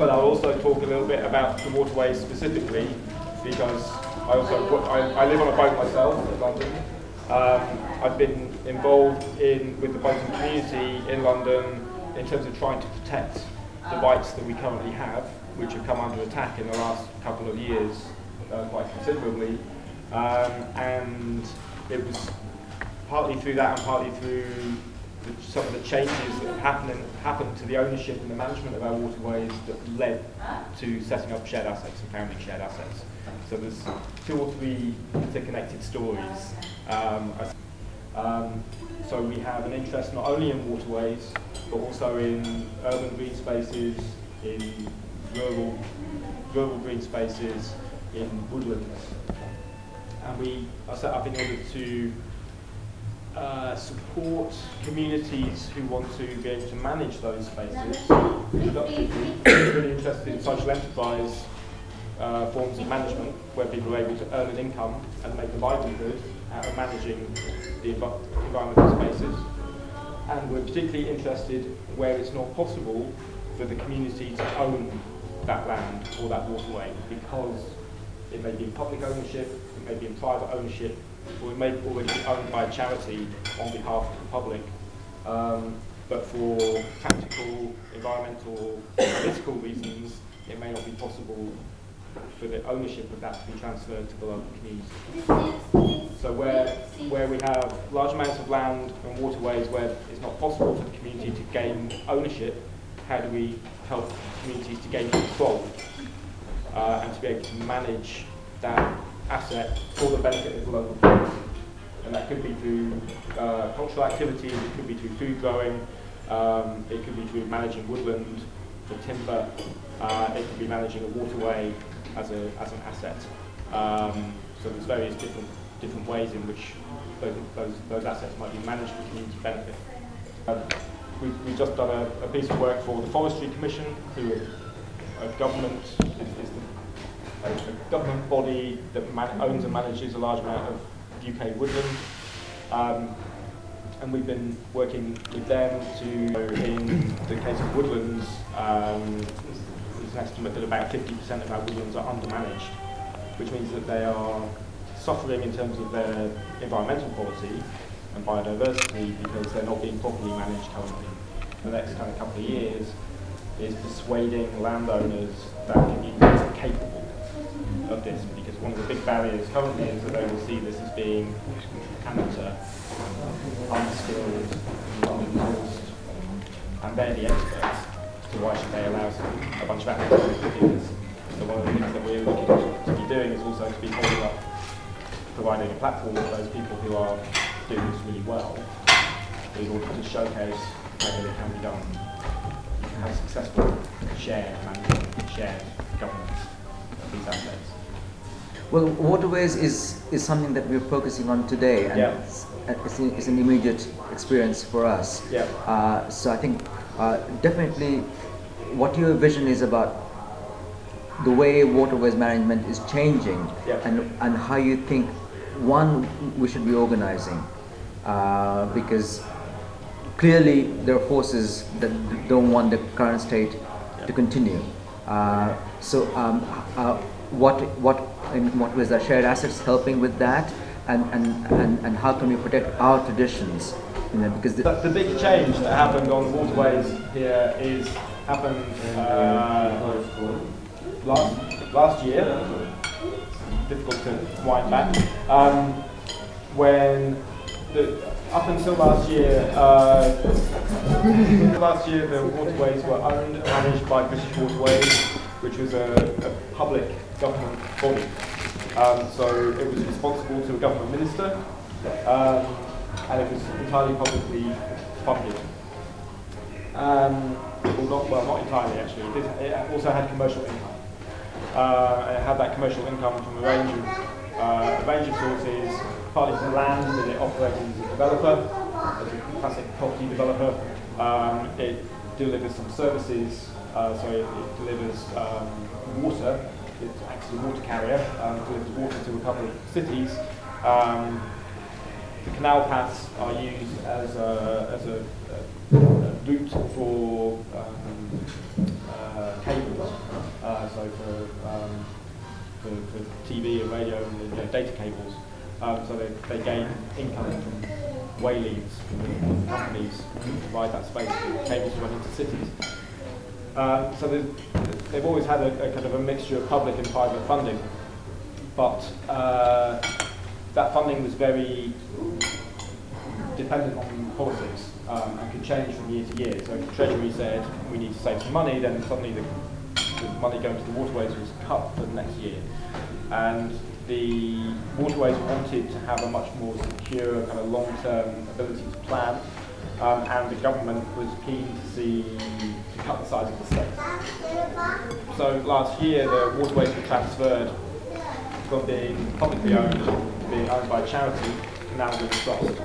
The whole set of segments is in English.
but I'll also talk a little bit about the waterways specifically, because I live on a boat myself in London. I've been involved with the boating community in London in terms of trying to protect the rights that we currently have, which have come under attack in the last couple of years quite considerably. And it was partly through that and partly through some of the changes that have happened to the ownership and the management of our waterways that led to setting up shared assets and founding shared assets. So there's 2 or 3 interconnected stories. So we have an interest not only in waterways, but also in urban green spaces, in rural green spaces, in woodlands. And we are set up in order to support communities who want to be able to manage those spaces productively. We're really interested in social enterprise forms of management where people are able to earn an income and make a livelihood out of managing the environmental spaces. And we're particularly interested where it's not possible for the community to own that land or that waterway, because it may be in public ownership, it may be in private ownership, or it may already be owned by a charity on behalf of the public. But for practical, environmental, political reasons, it may not be possible for the ownership of that to be transferred to the local community. So where we have large amounts of land and waterways where it's not possible for the community to gain ownership, how do we help communities to gain control and to be able to manage that asset for the benefit of the local community? And that could be through cultural activities, it could be through food growing, it could be through managing woodland for timber, it could be managing a waterway as an asset. So there's various different ways in which those assets might be managed for community benefit. We've just done a piece of work for the Forestry Commission, who are a government, a government body that owns and manages a large amount of UK woodland. And we've been working with them to, in the case of woodlands, there's an estimate that about 50% of our woodlands are undermanaged, which means that they are suffering in terms of their environmental quality and biodiversity because they're not being properly managed currently. The next kind of couple of years is persuading landowners that communities are capable of this, because one of the big barriers currently is that they will see this as being amateur, unskilled, unresourced, and they're the experts, so why should they allow a bunch of applicants to do this? So one of the things that we're looking to be doing is also to be holding up, providing a platform for those people who are doing this really well, in order to showcase how it can be done, how successful shared management, shared governance of these assets. Well, waterways is something that we're focusing on today, and it's an immediate experience for us. Yeah. So I think definitely what your vision is about the way waterways management is changing, and how you think, one, we should be organizing, because clearly there are forces that don't want the current state to continue. So in what ways are shared assets helping with that, and how can we protect our traditions? Because the big change that happened on waterways here happened last year. Difficult to wind back. When up until last year, the waterways were owned and managed by British Waterways, which was a public government body. So it was responsible to a government minister, and it was entirely publicly funded. Not entirely actually. It also had commercial income. It had that commercial income from a range of sources, partly from land that it operated as a developer, as a classic property developer. It delivers some services, so it delivers water. It's actually a water carrier, delivers water to a couple of cities. The canal paths are used as a route for cables also for TV and radio and data cables. So they gain income from wayleaves from companies who provide that space for cables to run into cities. So they've always had a kind of a mixture of public and private funding, but that funding was very dependent on politics and could change from year to year. So if the Treasury said we need to save some money, then suddenly the money going to the waterways was cut for the next year. And the waterways wanted to have a much more secure, kind of long-term ability to plan, and the government was keen to cut the size of the state. So last year, the waterways were transferred from being publicly owned to being owned by a charity, Canal and River Trust.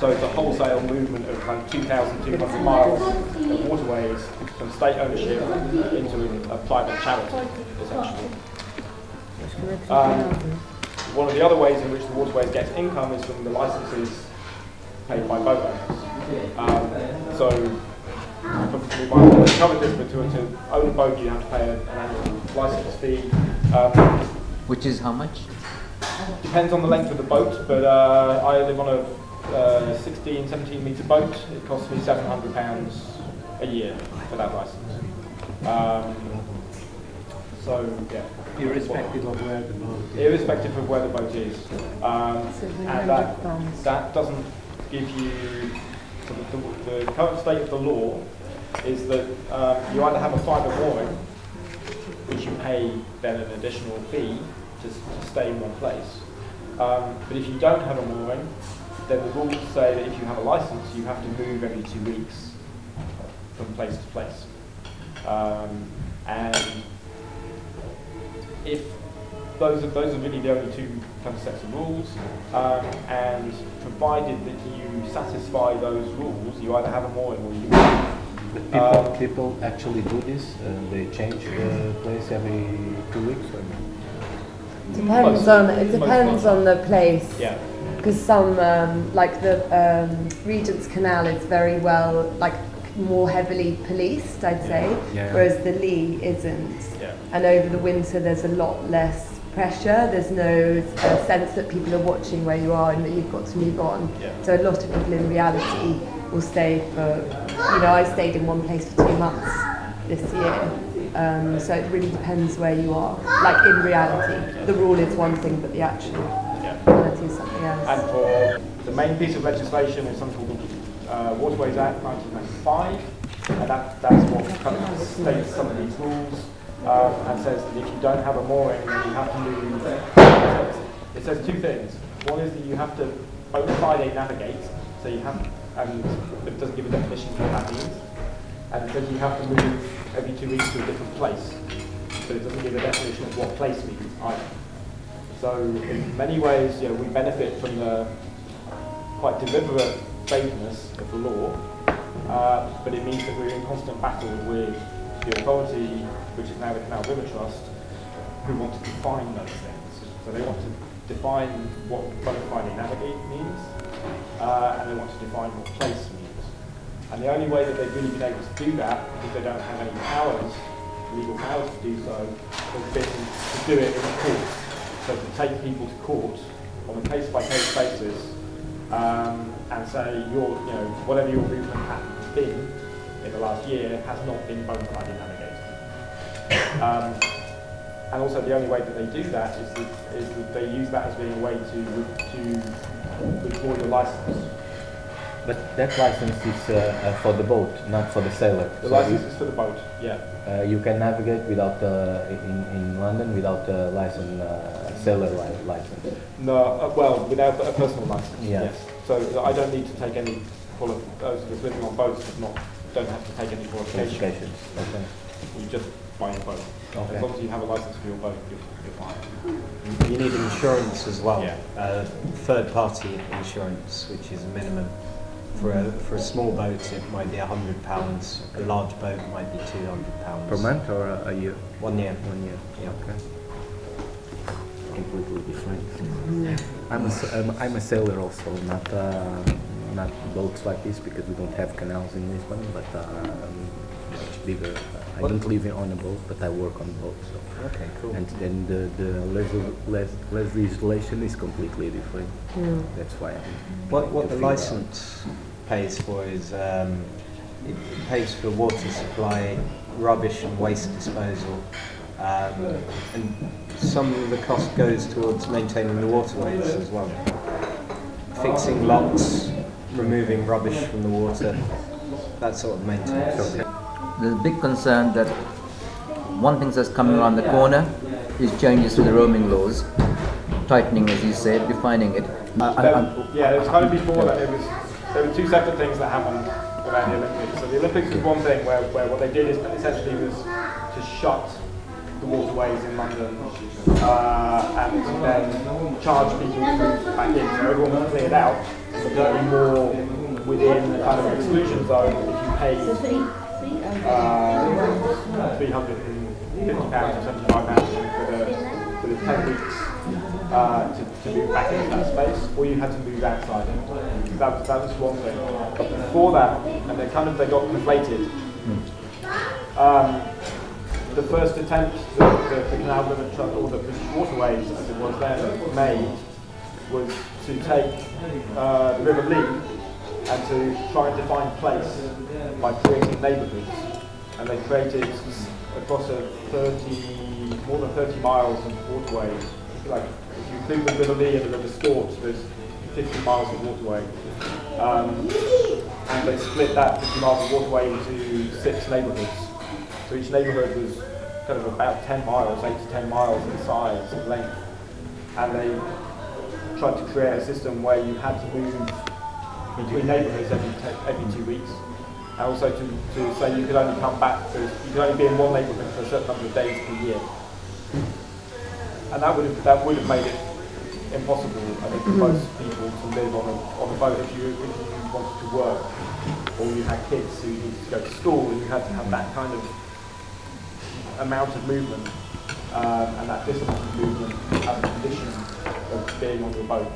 So it's a wholesale movement of kind of 2,200 miles of waterways from state ownership into a private charity, essentially. One of the other ways in which the waterways gets income is from the licences paid by boat owners. So, we might have covered this, but to own a boat you have to pay an annual licence fee. Which is how much? Depends on the length of the boat, but I live on a 16, 17 metre boat. It costs me £700 a year for that licence. So, yeah. Irrespective of where the boat is. Irrespective of where the boat is. And that doesn't give you... So the current state of the law is that you either have a private mooring, which you pay then an additional fee to stay in one place. But if you don't have a mooring, then the rules say that if you have a license, you have to move every 2 weeks from place to place. And if those are really the only two kind of sets of rules, and provided that you satisfy those rules, you either have a mooring or you But people actually do this? They change place every 2 weeks? Or? It depends on the place. Yeah. Because some, like the Regent's Canal is very well, like more heavily policed, I'd say, whereas the Lee isn't. Yeah. And over the winter there's a lot less pressure, there's no sense that people are watching where you are and that you've got to move on. Yeah. So a lot of people in reality will stay for, I stayed in one place for 2 months this year. So it really depends where you are. Like in reality, the rule is one thing, but the actual reality is something else. And for the main piece of legislation is something called the Waterways Act 1995, and that's what kind of states some of these rules and says that if you don't have a mooring, then you have to move. It says two things. One is that you have to bona fide navigate, so you have, and it doesn't give a definition of what that means. And it says you have to move every 2 weeks to a different place, but it doesn't give a definition of what place means either. So in many ways, we benefit from the quite deliberate vagueness of the law, but it means that we're in constant battle with the authority, which is now the Canal and River Trust, who want to define those things. So they want to define what bona fide navigate means, and they want to define what place means. And the only way that they've really been able to do that, because they don't have any powers, legal powers to do so, has been to do it in the courts. So to take people to court on a case-by-case basis and say whatever your movement has been in the last year has not been bona fide navigated. And also the only way that they do that is that they use that as being a way to withdraw your license. But that license is for the boat, not for the sailor. The license is for the boat, yeah. You can navigate without in London without a license, sailor license. No, well, without a personal license. Yeah. Yes. So I don't need to take any those who are living on boats don't have to take any qualifications. Okay. You just buy a boat. Okay. As long as you have a license for your boat, you're fine. You need insurance as well. Yeah. Third-party insurance, which is a minimum. For a small boat, it might be £100. A large boat might be £200. Per month or a year? 1 year. 1 year. Yeah. Okay. Completely different. I'm a sailor also, not boats like this because we don't have canals in Lisbon, but bigger. I don't live on a boat, but I work on boats. So. Okay, cool. And then the legislation is completely different. That's why. What the license pays for is it pays for water supply, rubbish and waste disposal, and some of the cost goes towards maintaining the waterways as well. Fixing locks, removing rubbish from the water, that sort of maintenance. There's a big concern that one thing that's coming around the corner is changes to the roaming laws, tightening, as you said, defining it. Yeah, it was kind of before that. There were two separate things that happened around the Olympics. So the Olympics was one thing where what they did is essentially was to shut the waterways in London and then charge people to move back in. So everyone was cleared out, but there'd be more within the kind of exclusion zone if you paid £350 or £75 for the 10 weeks to move back into that space, or you had to move outside. That was one thing. But before that, and they got conflated. The first attempt that the Canal and River Trust, or the British Waterways, as it was then, made was to take the River Lee and to try and define place by creating neighbourhoods. And they created across more than 30 miles of waterways. Like, if you include the River Lee and the River Stort, there's 50 miles of waterway. And they split that 50 miles of waterway into 6 neighbourhoods. So each neighbourhood was kind of about 10 miles, 8 to 10 miles in size and length. And they tried to create a system where you had to move between neighbourhoods every 2 weeks. And also to say you could only come back, you could only be in one neighbourhood for a certain number of days per year. And that would have made it impossible, I think, for most people to live on a boat if you wanted to work, or you had kids who needed to go to school, and you had to have that kind of amount of movement and that distance of movement as a condition of being on your boat.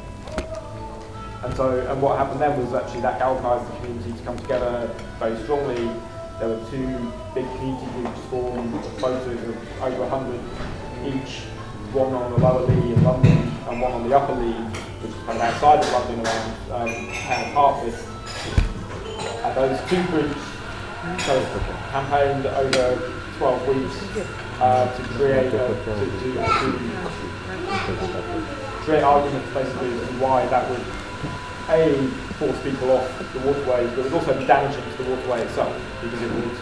And what happened then was actually that galvanised the community to come together very strongly. There were 2 big community groups formed, boats of over 100 each, one on the lower Lee in London and one on the upper Lee, which is kind of outside of London around Hertford. And those 2 groups campaigned over 12 weeks to create arguments basically as to why that would force people off the waterways, but it would also be damaging to the waterway itself, because it would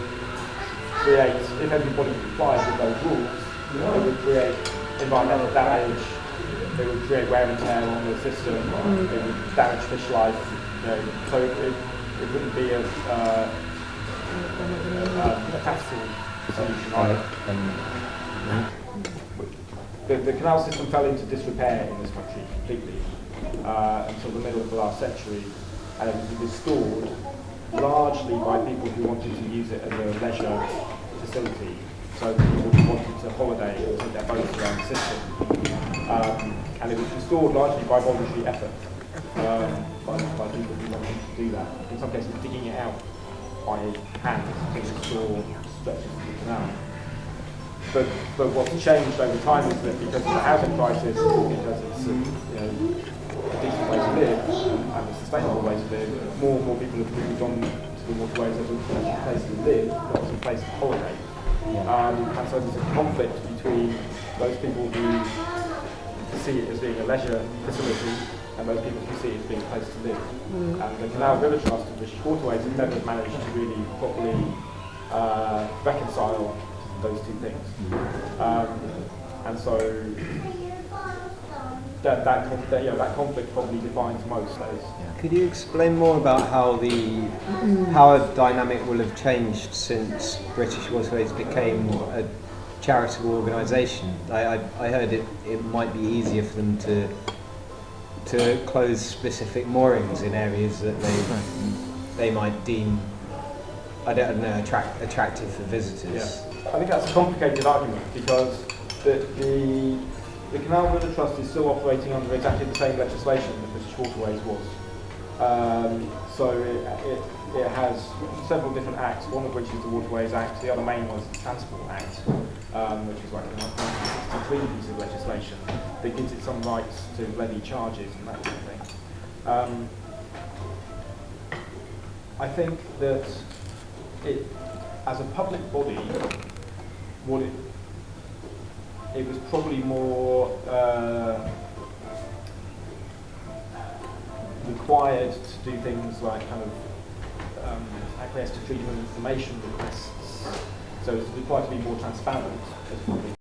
create, if everybody complied with those rules, it would create environmental damage, it would create wear and tear on the system, it would damage fish life, so it wouldn't be a practical solution either. The canal system fell into disrepair in this country completely until the middle of the last century, and it was restored largely by people who wanted to use it as a leisure facility, so people who wanted to holiday or take their boats around the system. And it was restored largely by voluntary effort by people who wanted to do that. In some cases digging it out by hand to restore stretches of the canal. But what's changed over time is that because of the housing crisis, because it's a decent way to live and a sustainable way to live, more and more people have moved on to the waterways as a place to live, not as a place to holiday. And so there's a conflict between those people who see it as being a leisure facility and those people who see it as being a place to live. And the Canal and River Trust and British Waterways have never managed to really properly reconcile those 2 things. And so that conflict probably defines most days. Could you explain more about how a dynamic will have changed since British Waterways became a charitable organisation? I heard it might be easier for them to close specific moorings in areas that they might deem, I don't know, attractive for visitors. Yeah. I think that's a complicated argument, because the Canal and River Trust is still operating under exactly the same legislation that British Waterways was. So it has several different acts, one of which is the Waterways Act, the other main one is the Transport Act, which is like a 1963 piece of legislation that gives it some rights to levy charges and that sort of thing. I think that it, as a public body, what it was probably more required to do things like kind of acquiesce to freedom of information requests. So it's required to be more transparent as a public